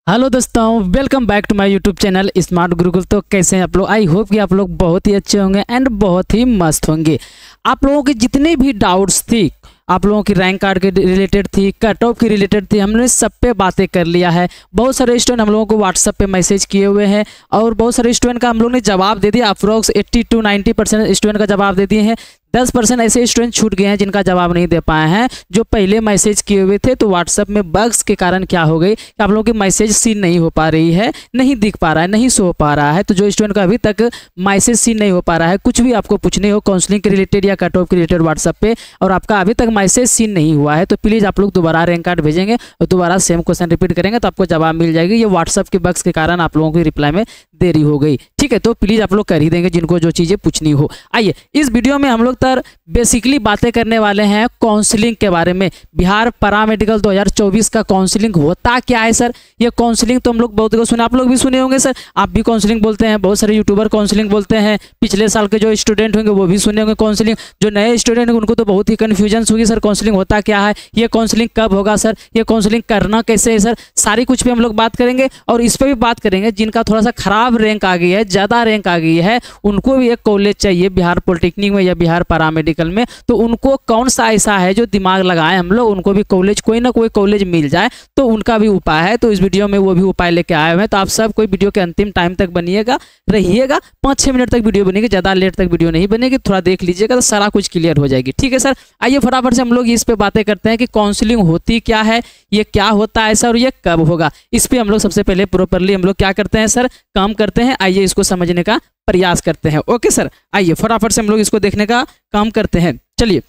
Hello दोस्तों, welcome back to my YouTube channel smart Gurukul. तो कैसे हैं आप लोग? आई होप कि आप लोग बहुत ही अच्छे होंगे एंड बहुत ही मस्त होंगे। आप लोगों के जितने भी डाउट्स थी, आप लोगों की रैंक कार्ड के रिलेटेड थी, कट ऑफ की रिलेटेड थी, हमने सब पे बातें कर लिया है। बहुत सारे स्टूडेंट हम लोगों को व्हाट्सएप पे मैसेज किए हुए हैं और बहुत सारे स्टूडेंट का हम लोग ने जवाब दे दिया। अप्रोक्स 80 to 90% स्टूडेंट का जवाब दे दिए हैं। 10% ऐसे स्टूडेंट छूट गए हैं जिनका जवाब नहीं दे पाए हैं, जो पहले मैसेज किए हुए थे। तो व्हाट्सएप में बग्स के कारण क्या हो गई कि आप लोगों की मैसेज सीन नहीं हो पा रही है, नहीं दिख पा रहा है, नहीं शो पा रहा है। तो जो स्टूडेंट का अभी तक मैसेज सीन नहीं हो पा रहा है, कुछ भी आपको पूछने हो काउंसलिंग के रिलेटेड या कट ऑफ के रिलेटेड व्हाट्सएप पे, और आपका अभी तक मैसेज सीन नहीं हुआ है, तो प्लीज़ आप लोग दोबारा रैंक कार्ड भेजेंगे और दोबारा सेम क्वेश्चन रिपीट करेंगे तो आपको जवाब मिल जाएगी। ये व्हाट्सएप के बग्स के कारण आप लोगों की रिप्लाई में देरी हो गई, ठीक है। तो प्लीज़ आप लोग कर ही देंगे जिनको जो चीज़ें पूछनी हो। आइए इस वीडियो में हम लोग बेसिकली बातें करने वाले हैं काउंसलिंग के बारे में। बिहार पैरामेडिकल 2024 का काउंसलिंग होता क्या है सर? ये काउंसलिंग तो हम लोग बहुत को सुने, आप लोग भी सुने होंगे सर, आप भी काउंसलिंग बोलते हैं, बहुत सारे यूट्यूबर काउंसलिंग बोलते हैं। पिछले साल के जो स्टूडेंट होंगे वो भी सुने होंगे काउंसलिंग। जो नए स्टूडेंट होंगे उनको तो बहुत ही कन्फ्यूजन होगी, सर काउंसलिंग होता क्या है, ये काउंसलिंग कब होगा सर, ये काउंसलिंग करना कैसे है सर, सारी कुछ भी हम लोग बात करेंगे। और इस पर भी बात करेंगे जिनका थोड़ा सा खराब रैंक आ गई है, ज़्यादा रैंक आ गई है, उनको भी एक कॉलेज चाहिए बिहार पॉलिटेक्निक में या बिहार पैरामेडिकल में, तो उनको कौन सा ऐसा है जो दिमाग लगाएं हम लोग, उनको भी कॉलेज कोई ना कोई कॉलेज मिल जाए, तो उनका भी उपाय है। तो इस वीडियो में वो भी उपाय लेके आए हुए हैं। तो आप सब कोई वीडियो के अंतिम टाइम तक बनिएगा, रहिएगा। 5-6 मिनट तक वीडियो बनेगी, ज़्यादा लेट तक वीडियो नहीं बनेगी, थोड़ा देख लीजिएगा तो सारा कुछ क्लियर हो जाएगी, ठीक है सर। आइए फटाफट से हम लोग इस पे बातें करते हैं कि काउंसलिंग होती क्या है, ये क्या होता है सर, और ये कब होगा। इस पे हम लोग सबसे पहले प्रॉपरली हम लोग क्या करते हैं सर, काम करते हैं। आइए इसको समझने का प्रयास करते हैं, ओके सर। आइए फटाफट से हम लोग इसको देखने का काम करते हैं। चलिए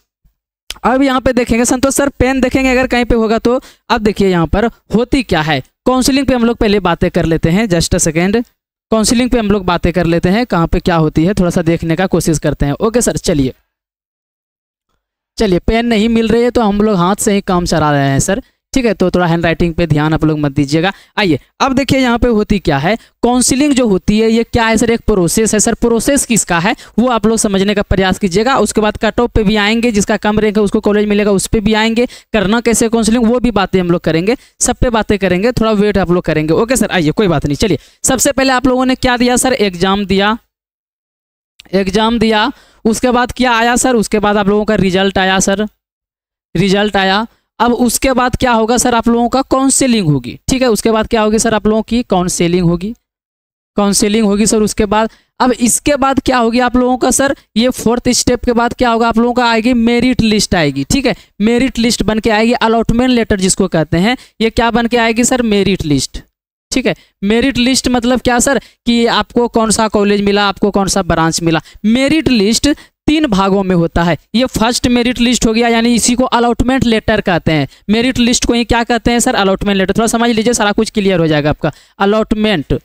अब यहाँ पे देखेंगे संतोष सर, पेन देखेंगे अगर कहीं पे होगा तो। अब देखिए यहाँ पर होती क्या है काउंसलिंग पे हम लोग पहले बातें कर लेते हैं। जस्ट अ सेकेंड, काउंसलिंग पे हम लोग बातें कर लेते हैं, कहाँ पे क्या होती है थोड़ा सा देखने का कोशिश करते हैं, ओके सर। चलिए चलिए, पेन नहीं मिल रही है तो हम लोग हाथ से ही काम चला रहे हैं सर, ठीक है। तो थोड़ा हैंड राइटिंग पे ध्यान आप लोग मत दीजिएगा। आइए अब देखिए यहाँ पे होती क्या है काउंसलिंग जो होती है, ये क्या है सर, एक प्रोसेस है सर। प्रोसेस किसका है वो आप लोग समझने का प्रयास कीजिएगा। उसके बाद कट ऑफ पे भी आएंगे, जिसका कम रैंक है उसको कॉलेज मिलेगा, उस पर भी आएंगे। करना कैसे काउंसलिंग वो भी बातें हम लोग करेंगे, सब पे बातें करेंगे, थोड़ा वेट आप लोग करेंगे, ओके सर। आइए कोई बात नहीं। चलिए सबसे पहले आप लोगों ने क्या दिया सर, एग्जाम दिया, एग्जाम दिया। उसके बाद क्या आया सर, उसके बाद आप लोगों का रिजल्ट आया सर, रिजल्ट आया। अब उसके बाद क्या होगा सर, आप लोगों का काउंसलिंग होगी, ठीक है। उसके बाद क्या होगी सर, आप लोगों की काउंसलिंग होगी, काउंसलिंग होगी सर। उसके बाद अब इसके बाद क्या होगी आप लोगों का सर, ये 4th स्टेप के बाद क्या होगा आप लोगों का, आएगी मेरिट लिस्ट आएगी, ठीक है। मेरिट लिस्ट बन के आएगी, अलॉटमेंट लेटर जिसको कहते हैं, ये क्या बन के आएगी सर, मेरिट लिस्ट, ठीक है। मेरिट लिस्ट मतलब क्या सर, कि आपको कौन सा कॉलेज मिला, आपको कौन सा ब्रांच मिला। मेरिट लिस्ट 3 भागों में होता है। ये फर्स्ट मेरिट लिस्ट हो गया, यानी इसी को अलॉटमेंट लेटर कहते हैं। मेरिट लिस्ट को ही क्या कहते हैं सर, अलॉटमेंट लेटर। थोड़ा समझ लीजिए, सारा कुछ क्लियर हो जाएगा आपका। अलॉटमेंट,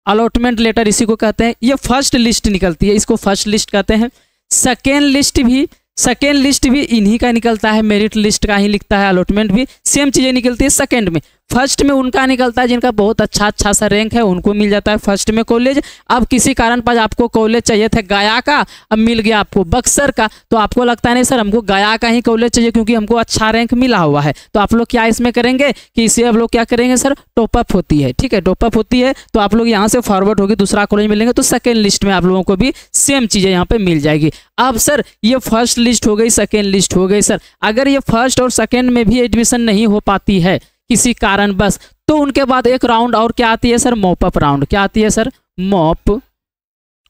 अलॉटमेंट लेटर इसी को कहते हैं। ये फर्स्ट लिस्ट निकलती है, इसको फर्स्ट लिस्ट कहते हैं। सेकेंड लिस्ट भी इन्हीं का निकलता है, मेरिट लिस्ट का ही लिखता है। अलॉटमेंट भी सेम चीज़ें निकलती है सेकेंड में। फर्स्ट में उनका निकलता है जिनका बहुत अच्छा सा रैंक है, उनको मिल जाता है फर्स्ट में कॉलेज। अब किसी कारण पर आपको कॉलेज चाहिए था गया का, अब मिल गया आपको बक्सर का, तो आपको लगता है नहीं सर हमको गया का ही कॉलेज चाहिए क्योंकि हमको अच्छा रैंक मिला हुआ है। तो आप लोग क्या इसमें करेंगे कि इसे आप लोग क्या करेंगे सर, टॉपअप होती है, ठीक है। टॉपअप होती है तो आप लोग यहाँ से फॉरवर्ड होगी, दूसरा कॉलेज मिलेंगे तो सेकेंड लिस्ट में आप लोगों को भी सेम चीज़ें यहाँ पे मिल जाएगी। अब सर ये फर्स्ट लिस्ट हो गई, सेकेंड लिस्ट हो गई सर। अगर ये फर्स्ट और सेकेंड में भी एडमिशन नहीं हो पाती है किसी कारण बस, तो उनके बाद एक राउंड और क्या आती है सर, मॉपअप राउंड। क्या आती है सर,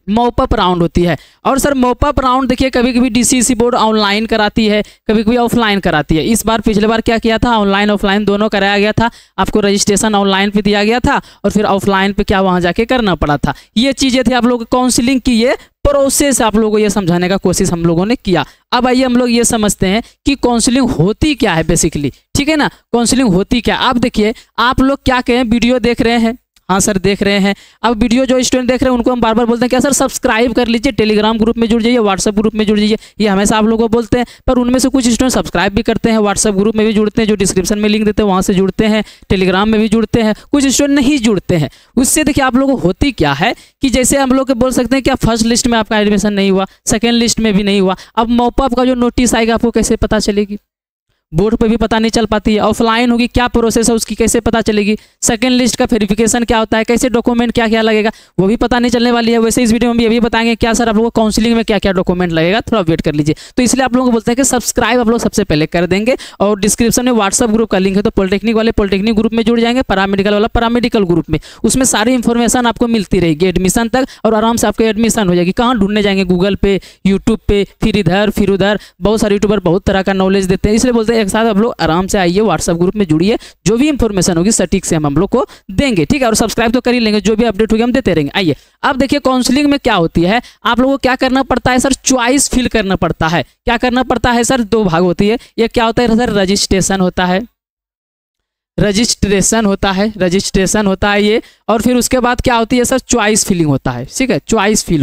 मॉपअप राउंड होती है। और सर मॉपअप राउंड देखिए कभी कभी डीसीसी बोर्ड ऑनलाइन कराती है, कभी कभी ऑफलाइन कराती है। इस बार पिछले बार क्या किया था, ऑनलाइन ऑफलाइन दोनों कराया गया था। आपको रजिस्ट्रेशन ऑनलाइन पे दिया गया था और फिर ऑफलाइन पे क्या वहाँ जाके करना पड़ा था। ये चीज़ें थी आप लोग काउंसलिंग की, ये प्रोसेस आप लोगों को ये समझाने का कोशिश हम लोगों ने किया। अब आइए हम लोग ये समझते हैं कि काउंसलिंग होती क्या है बेसिकली, ठीक है ना। काउंसलिंग होती क्या, आप देखिए आप लोग क्या कहें, वीडियो देख रहे हैं, हाँ सर देख रहे हैं। अब वीडियो जो स्टूडेंट देख रहे हैं उनको हम बार बार बोलते हैं क्या सर, सब्सक्राइब कर लीजिए, टेलीग्राम ग्रुप में जुड़ जाइए, व्हाट्सएप ग्रुप में जुड़ जाइए, ये हमेशा आप लोगों को बोलते हैं। पर उनमें से कुछ स्टूडेंट सब्सक्राइब भी करते हैं, व्हाट्सएप ग्रुप में भी जुड़ते हैं, जो डिस्क्रिप्शन में लिंक देते हैं वहाँ से जुड़ते हैं, टेलीग्राम में भी जुड़ते हैं, कुछ स्टूडेंट नहीं जुड़ते हैं। उससे देखिए आप लोगों को होती क्या है कि जैसे हम लोग बोल सकते हैं क्या, फर्स्ट लिस्ट में आपका एडमिशन नहीं हुआ, सेकेंड लिस्ट में भी नहीं हुआ। अब मॉपअप का जो नोटिस आएगा आपको कैसे पता चलेगी, बोर्ड पे भी पता नहीं चल पाती है। ऑफलाइन होगी, क्या प्रोसेस है उसकी कैसे पता चलेगी। सेकंड लिस्ट का वेरिफिकेशन क्या होता है, कैसे डॉक्यूमेंट क्या क्या लगेगा, वो भी पता नहीं चलने वाली है। वैसे इस वीडियो में भी अभी बताएंगे क्या सर आप लोगों को काउंसलिंग में क्या क्या डॉक्यूमेंट लगेगा, थोड़ा वेट कर लीजिए। तो इसलिए आप लोगों को बोलते हैं कि सब्सक्राइब आप लोग सबसे पहले कर देंगे, और डिस्क्रिप्शन में व्हाट्सअप ग्रुप का लिंक है, तो पॉलिटेक्निक वाले पॉलिटेक्निक ग्रुप में जुड़ जाएंगे, पैरामेडिकल वाला पैरामेडिकल ग्रुप में, उसमें सारी इंफॉर्मेशन आपको मिलती रहेगी एडमिशन तक, और आराम से आपको एडमिशन हो जाएगी। कहाँ ढूंढने जाएंगे, गूगल पे, यूट्यूब पे, फिर इधर फिर उधर, बहुत सारे यूट्यूबर बहुत तरह का नॉलेज देते हैं। इसलिए बोलते हैं एक साथ आप लोग आराम से आइए, व्हाट्सएप ग्रुप में जुड़िए, जो भी इंफॉर्मेशन होगी सटीक से हम लोग को देंगे, ठीक है। और सब्सक्राइब तो कर ही लेंगे, जो भी अपडेट होगी हम देते रहेंगे। आइए अब देखिए काउंसलिंग में क्या होती है, आप लोगों को क्या करना पड़ता है सर, चॉइस फिल करना पड़ता है। क्या करना पड़ता है सर, दो भाग होती है। ये क्या होता है सर, रजिस्ट्रेशन होता है, रजिस्ट्रेशन होता है ये, और फिर उसके बाद क्या होती है सर, चॉइस फिलिंग होता है, ठीक है, चॉइस फिल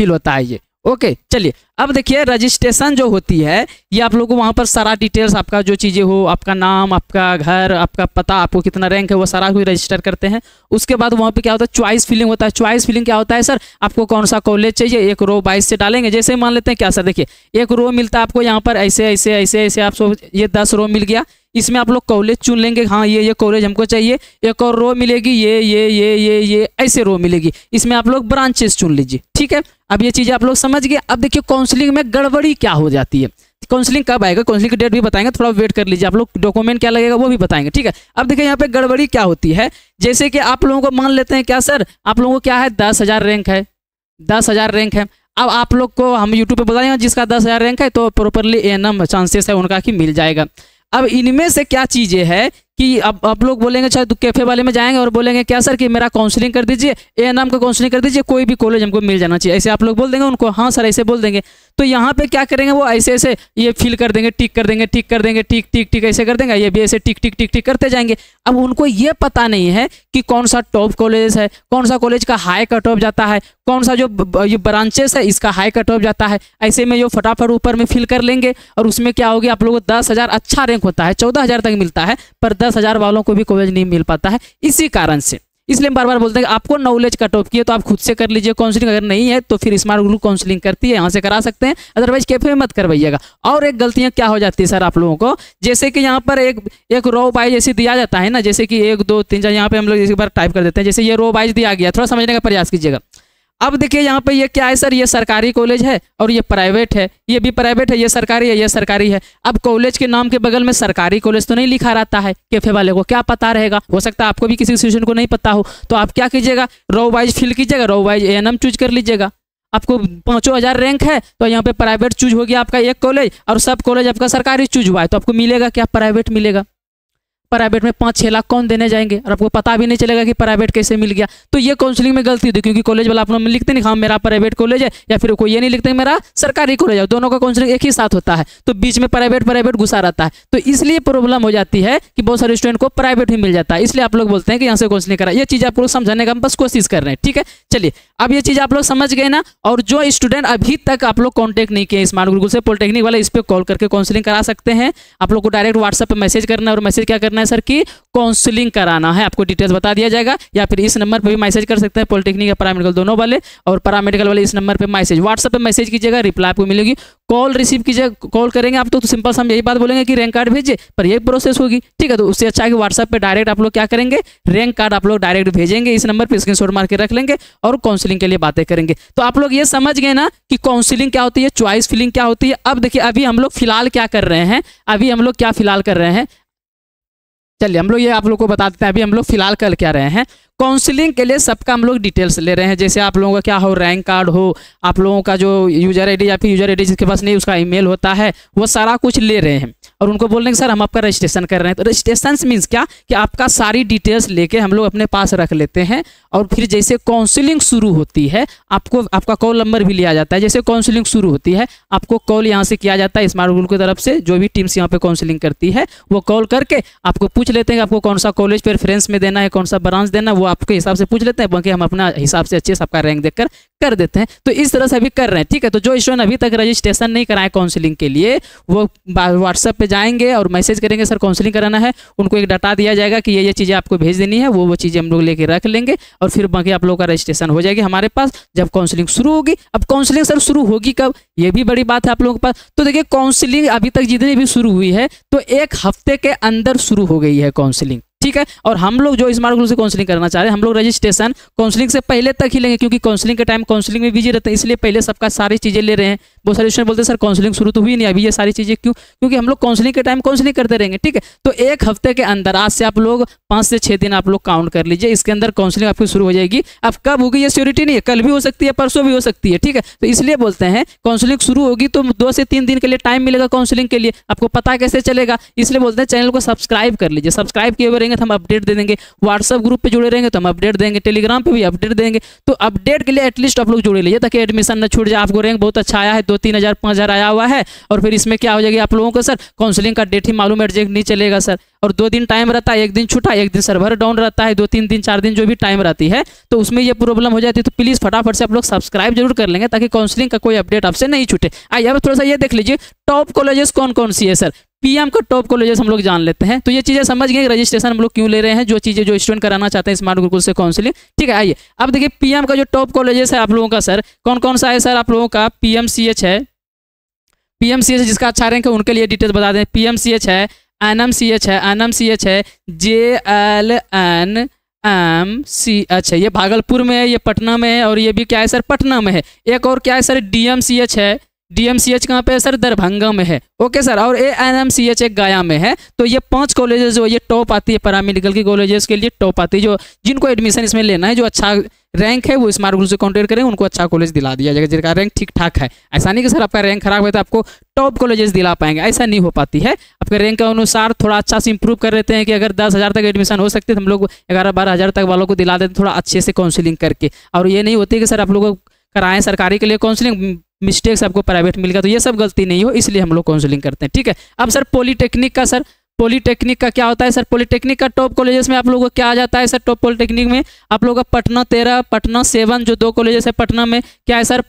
होता है ये। ओके चलिए अब देखिए रजिस्ट्रेशन जो होती है, ये आप लोगों को वहाँ पर सारा डिटेल्स, आपका जो चीज़ें हो, आपका नाम, आपका घर, आपका पता, आपको कितना रैंक है, वो सारा कुछ रजिस्टर करते हैं। उसके बाद वहाँ पे क्या होता है, चॉइस फिलिंग होता है। चॉइस फिलिंग क्या होता है सर, आपको कौन सा कॉलेज चाहिए, एक रो 22 से डालेंगे। जैसे मान लेते हैं क्या सर, देखिए एक रो मिलता है आपको यहाँ पर ऐसे ऐसे ऐसे ऐसे, आप ये 10 रो मिल गया। इसमें आप लोग कॉलेज चुन लेंगे, हाँ ये कॉलेज हमको चाहिए। एक और रो मिलेगी, ये ऐसे रो मिलेगी, इसमें आप लोग ब्रांचेस चुन लीजिए, ठीक है। अब ये चीज़ आप लोग समझ गए। अब देखिए काउंसलिंग में गड़बड़ी क्या हो जाती है, काउंसलिंग कब आएगा, काउंसलिंग की डेट भी बताएंगे, थोड़ा वेट कर लीजिए। आप लोग डॉक्यूमेंट क्या लगेगा वो भी बताएंगे, ठीक है। अब देखिए यहाँ पे गड़बड़ी क्या होती है, जैसे कि आप लोगों को मान लेते हैं क्या सर, आप लोगों को क्या है 10,000 रैंक है, 10,000 रैंक है। अब आप लोग को हम यूट्यूब पे बताएंगे जिसका 10,000 रैंक है तो प्रॉपरली एएनएम चांसेस है उनका कि मिल जाएगा। अब इनमें से क्या चीज़ें है कि अब आप लोग बोलेंगे, शायद कैफे वाले में जाएंगे और बोलेंगे क्या सर कि मेरा काउंसलिंग कर दीजिए, एएनएम का काउंसलिंग कर दीजिए, कोई भी कॉलेज हमको मिल जाना चाहिए, ऐसे आप लोग बोल देंगे उनको, हाँ सर ऐसे बोल देंगे। तो यहाँ पे क्या करेंगे, वो ऐसे ऐसे ये फिल कर देंगे, टिक कर देंगे, टिक कर देंगे, टिक टिक टिक ऐसे कर देंगे, ये भी ऐसे टिक टिक टिक टिक करते जाएंगे। अब उनको ये पता नहीं है कि कौन सा टॉप कॉलेज है, कौन सा कॉलेज का हाई कट ऑफ जाता है, कौन सा जो ये ब्रांचेस है इसका हाई कट ऑफ जाता है। ऐसे में जो फटाफट ऊपर में फिल कर लेंगे, और उसमें क्या होगी, आप लोगों को 10,000 अच्छा रैंक होता है, 14,000 तक मिलता है, पर 10,000 वालों को भी कॉलेज नहीं मिल पाता है इसी कारण से। इसलिए हम बार बार बोलते हैं कि आपको नॉलेज कट ऑफ की है तो आप खुद से कर लीजिए काउंसलिंग, अगर नहीं है तो फिर स्मार्ट गुरु काउंसलिंग करती है, यहाँ से करा सकते हैं, अदरवाइज कैफे में मत करवाइएगा। और एक गलतियाँ क्या हो जाती है सर आप लोगों को, जैसे कि यहाँ पर एक रो वाइज ऐसे दिया जाता है ना, जैसे कि 1 2 3 4, यहाँ पे हम लोग एक बार टाइप कर देते हैं, जैसे ये रो वाइज दिया गया, थोड़ा समझने का प्रयास कीजिएगा। अब देखिए यहाँ पे ये क्या है सर, ये सरकारी कॉलेज है और ये प्राइवेट है, ये भी प्राइवेट है, ये सरकारी है, ये सरकारी है। अब कॉलेज के नाम के बगल में सरकारी कॉलेज तो नहीं लिखा रहता है, कैफे वाले को क्या पता रहेगा, हो सकता है आपको भी किसी स्टूडेंट को नहीं पता हो। तो आप क्या कीजिएगा, रो वाइज फिल कीजिएगा, रो वाइज एएनएम चूज कर लीजिएगा। आपको 5,000 रैंक है तो यहाँ पे प्राइवेट चूज हो गया आपका एक कॉलेज, और सब कॉलेज आपका सरकारी चूज हुआ है, तो आपको मिलेगा क्या, प्राइवेट मिलेगा। प्राइवेट में 5-6 लाख कौन देने जाएंगे, और आपको पता भी नहीं चलेगा कि प्राइवेट कैसे मिल गया। तो ये काउंसलिंग में गलती थी, क्योंकि कॉलेज वाला अपना लिखते नहीं हाँ मेरा प्राइवेट कॉलेज है, या फिर कोई ये नहीं लिखते मेरा सरकारी कॉलेज है, दोनों का काउंसलिंग एक ही साथ होता है, तो बीच में प्राइवेट घुसा रहता है। तो इसलिए प्रॉब्लम हो जाती है कि बहुत सारे स्टूडेंट को प्राइवेट ही मिल जाता है। इसलिए आप लोग बोलते हैं कि यहाँ से काउंसलिंग करा, ये चीज़ आप लोग समझाने का हम बस कोशिश कर रहे हैं, ठीक है। चलिए अब ये चीज़ आप लोग समझ गए ना। और जो स्टूडेंट अभी तक आप लोग कॉन्टैक्ट नहीं किए स्मार्ट गुरुकुल से, पॉलिटेक्निक वाला, इस पर कॉल करके काउंसलिंग करा सकते हैं। आप लोग को डायरेक्ट व्हाट्सएप पर मैसेज करना है, और मैसेज क्या करना है सर की काउंसलिंग कराना है, आपको डिटेल्स बता दिया जाएगा, या फिर इस नंबर पे भी मैसेज कर सकते हैं, पॉलिटेक्निक या पैरामेडिकल दोनों वाले, और पैरामेडिकल वाले इस नंबर पे मैसेज, व्हाट्सएप पे मैसेज कीजिएगा, रिप्लाई आपको मिलेगी। कॉल रिसीव कीजिएगा, कॉल करेंगे आप तो सिंपल हम यही बात बोलेंगे कि रैंक कार्ड भेजिए, पर यही प्रोसेस होगी, ठीक है। तो उससे अच्छा है कि व्हाट्सएप पे डायरेक्ट आप लोग क्या करेंगे, रैंक कार्ड आप लोग डायरेक्ट भेजेंगे, इस नंबर पर स्क्रीनशॉट मार के रख लेंगे, और काउंसलिंग के लिए बातें करेंगे। तो आप लोग ये समझ गए ना कि काउंसलिंग क्या होती है, चॉइस फिलिंग क्या होती है। अब देखिए अभी हम लोग फिलहाल क्या कर रहे हैं, अभी हम लोग क्या फिलहाल कर रहे हैं, चलिए हम लोग ये आप लोग को बता देते हैं अभी हम लोग फिलहाल कर क्या रहे हैं। काउंसलिंग के लिए सबका हम लोग डिटेल्स ले रहे हैं, जैसे आप लोगों का क्या हो, रैंक कार्ड हो, आप लोगों का जो यूजर आईडी या फिर यूजर आईडी जिसके पास नहीं उसका ईमेल होता है, वो सारा कुछ ले रहे हैं, और उनको बोल रहे हैं सर हम आपका रजिस्ट्रेशन कर रहे हैं। तो रजिस्ट्रेशन मीन्स क्या कि आपका सारी डिटेल्स लेके हम लोग अपने पास रख लेते हैं, और फिर जैसे काउंसलिंग शुरू होती है आपको आपका कॉल नंबर भी लिया जाता है। जैसे काउंसलिंग शुरू होती है आपको कॉल यहाँ से किया जाता है स्मार्ट गुरुकुल की तरफ से, जो भी टीम्स यहाँ पे काउंसलिंग करती है वो कॉल करके आपको पूछ लेते हैं कि आपको कौन सा कॉलेज प्रेफरेंस में देना है, कौन सा ब्रांच देना है, वो आपके हिसाब से पूछ लेते हैं, बाकी हम अपना हिसाब से अच्छे से आपका रैंक देखकर कर देते हैं। तो इस तरह से अभी कर रहे हैं, ठीक है। तो जो स्टूडेंट अभी तक रजिस्ट्रेशन नहीं कराए काउंसलिंग के लिए, वो व्हाट्सएप पे जाएंगे और मैसेज करेंगे सर काउंसलिंग कराना है, उनको एक डाटा दिया जाएगा कि ये चीज़ें आपको भेज देनी है, वो चीज़ें हम लोग लेके रख लेंगे और फिर बाकी आप लोगों का रजिस्ट्रेशन हो जाएगी हमारे पास जब काउंसलिंग शुरू होगी। अब काउंसलिंग सर शुरू होगी कब, ये भी बड़ी बात है आप लोगों के पास। तो देखिए काउंसलिंग अभी तक जितनी भी शुरू हुई है तो 1 हफ्ते के अंदर शुरू हो गई है काउंसलिंग, ठीक है। और हम लोग जो स्मार्ट गुरुकुल से काउंसलिंग करना चाह रहे हैं, हम लोग रजिस्ट्रेशन काउंसलिंग से पहले तक ही लेंगे, क्योंकि काउंसलिंग के टाइम काउंसलिंग में बिजी रहते हैं, इसलिए पहले सबका सारी चीज़ें ले रहे हैं। बहुत सारे स्टूडेंट बोलते हैं सर काउंसलिंग शुरू तो हुई नहीं अभी, ये सारी चीज़ें क्यों, क्योंकि हम लोग काउंसलिंग के टाइम काउंसलिंग करते रहेंगे, ठीक है। तो 1 हफ्ते के अंदर, आज से आप लोग 5 से 6 दिन आप लोग काउंट कर लीजिए, इसके अंदर काउंसलिंग आपकी शुरू हो जाएगी। अब कब होगी ये श्योरिटी नहीं है, कल भी हो सकती है, परसों भी हो सकती है, ठीक है। तो इसलिए बोलते हैं काउंसलिंग शुरू होगी तो 2 से 3 दिन के लिए टाइम मिलेगा काउंसलिंग के लिए, आपको पता कैसे चलेगा, इसलिए बोलते हैं चैनल को सब्सक्राइब कर लीजिए। सब्सक्राइब किए हुए रहेंगे तो हम अपडेट दे देंगे, व्हाट्सएप ग्रुप पे जुड़े रहेंगे तो हम अपडेट देंगे, टेलीग्राम पे भी अपडेट देंगे। तो अपडेट के लिए एटलीस्ट आप लोग जुड़े लीजिए ताकि एडमिशन न छूट जाए। आपको रैंक बहुत अच्छा आया है, 2-3 हज़ार 5 हज़ार आया हुआ है, और फिर इसमें क्या हो जाएगी आप लोगों को सर काउंसलिंग का डेट ही मालूम एडजस्ट नहीं चलेगा सर, और 2 दिन टाइम रहता है, 1 दिन छूटा, 1 दिन सर्वर डाउन रहता है, 2-3 दिन 4 दिन जो भी टाइम रहती है, तो उसमें ये प्रॉब्लम हो जाती है। तो प्लीज़ फटाफट से आप लोग सब्सक्राइब जरूर कर लेंगे ताकि काउंसलिंग का कोई अपडेट आपसे नहीं छूटे। आइए अब थोड़ा सा ये देख लीजिए टॉप कॉलेजेस कौन कौन सी है सर। पीएम का टॉप कॉलेजेस हम लोग जान लेते हैं, तो ये चीज़ें समझ गए रजिस्ट्रेशन हम लोग क्यों ले रहे हैं, जो चीज़ें जो स्टूडेंट कराना चाहते हैं स्मार्ट गुरुकुल से काउंसलिंग, ठीक है। आइए अब देखिए पीएम का जो टॉप कॉलेजेस है आप लोगों का सर कौन कौन सा है सर। आप लोगों का पीएमसीएच है, पीएमसीएच जिसका अच्छा रैंक है उनके लिए डिटेल्स बता दें। पीएमसीएच है, एनएमसीएच है, एनएमसीएच है, JLNMCH है, ये भागलपुर में है, ये पटना में है, और ये भी क्या है सर पटना में है। एक और क्या है सर डीएमसीएच है, डीएमसीएच कहाँ पे है सर दरभंगा में है, ओके सर। और एएनएमसीएच एक गया में है। तो ये 5 कॉलेजेस जो ये टॉप आती है पैरामेडिकल की कॉलेजेस के लिए टॉप आती है, जो जिनको एडमिशन इसमें लेना है, जो अच्छा रैंक है वो स्मार्ट गुरुकुल से कॉन्टेक्ट करेंगे, उनको अच्छा कॉलेज दिला दिया जाएगा जिनका रैंक ठीक ठाक है। ऐसा नहीं कि सर आपका रैंक खराब है तो आपको टॉप कॉलेजेस दिला पाएंगे, ऐसा नहीं हो पाती है। आपके रैंक के अनुसार थोड़ा अच्छा से इंप्रूव कर देते हैं कि अगर 10 हज़ार तक एडमिशन हो सकते हैं तो हम लोग 11-12 हज़ार तक वालों को दिला देते हैं थोड़ा अच्छे से काउंसलिंग करके। और ये नहीं होती कि सर आप लोग कराएं सरकारी के लिए काउंसलिंग, मिस्टेक्स आपको प्राइवेट मिल गया, तो ये सब गलती नहीं हो, इसलिए हम लोग काउंसलिंग करते हैं, ठीक है। अब सर पॉलीटेक्निक का सर, पॉलीटेक्निक का क्या होता है सर। पॉलीटेक्निक का टॉप कॉलेजेस में आप लोगों को क्या आ जाता है सर। टॉप पॉलीटेक्निक में आप लोगों का पटना 13, पटना 7 जो 2 कॉलेजेस है पटना में, क्या है सर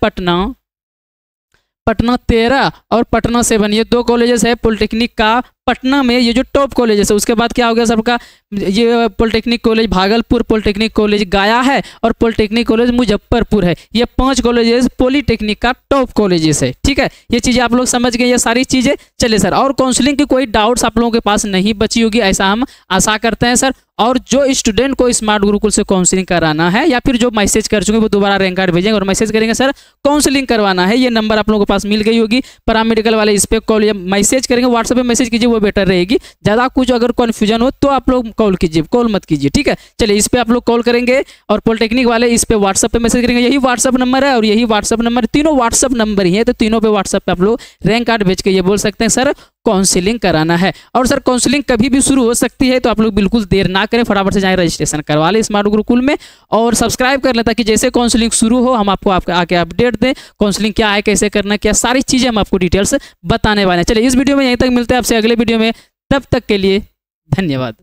पटना 13 और पटना 7, ये 2 कॉलेजेस है पॉलीटेक्निक का पटना में, ये जो टॉप कॉलेजेस है। उसके बाद क्या हो गया सबका, ये polytechnic college Bhagalpur, polytechnic college गया है, और पॉलीटेक्निक कॉलेज मुजफ्फरपुर है। ये 5 कॉलेजेस पॉलीटेक्निक का टॉप कॉलेजेस है, ठीक है। ये चीज़ें आप लोग समझ गए, ये सारी चीज़ें चले सर। और काउंसलिंग की कोई डाउट्स आप लोगों के पास नहीं बची होगी, ऐसा हम आशा करते हैं सर। और जो स्टूडेंट को स्मार्ट गुरुकुल से काउंसलिंग कराना है, या फिर जो मैसेज कर चुके हैं वो दोबारा रैंक कार्ड भेजेंगे और मैसेज करेंगे सर काउंसलिंग करवाना है, ये नंबर आप लोगों के पास मिल गई होगी। पैरामेडिकल वाले इस पर कॉल या मैसेज करेंगे, व्हाट्सएप पे मैसेज कीजिए, वो बेटर रहेगी। ज़्यादा कुछ अगर कन्फ्यूजन हो तो आप लोग कॉल कीजिए, कॉल मत कीजिए, ठीक है। चलिए इस पर आप लोग कॉल करेंगे, और पॉलीटेक्निक वाले इस पर व्हाट्सएप पे मैसेज करेंगे, यही व्हाट्सएप नंबर है और यही व्हाट्सएप नंबर, तीनों व्हाट्सएप नंबर ही है, तो तीनों पे व्हाट्सएप पे आप लोग रैंक कार्ड भेज के ये बोल सकते हैं सर काउंसलिंग कराना है। और सर काउंसलिंग कभी भी शुरू हो सकती है, तो आप लोग बिल्कुल देर ना करें, फटाफट से जाएं रजिस्ट्रेशन करवा लें स्मार्ट गुरुकुल में, और सब्सक्राइब कर लें ताकि जैसे काउंसलिंग शुरू हो हम आपको आके अपडेट दें, काउंसलिंग क्या है, कैसे करना, क्या सारी चीज़ें हम आपको डिटेल्स बताने वाले हैं। चलिए इस वीडियो में यहीं तक, मिलते हैं आपसे अगले वीडियो में, तब तक के लिए धन्यवाद।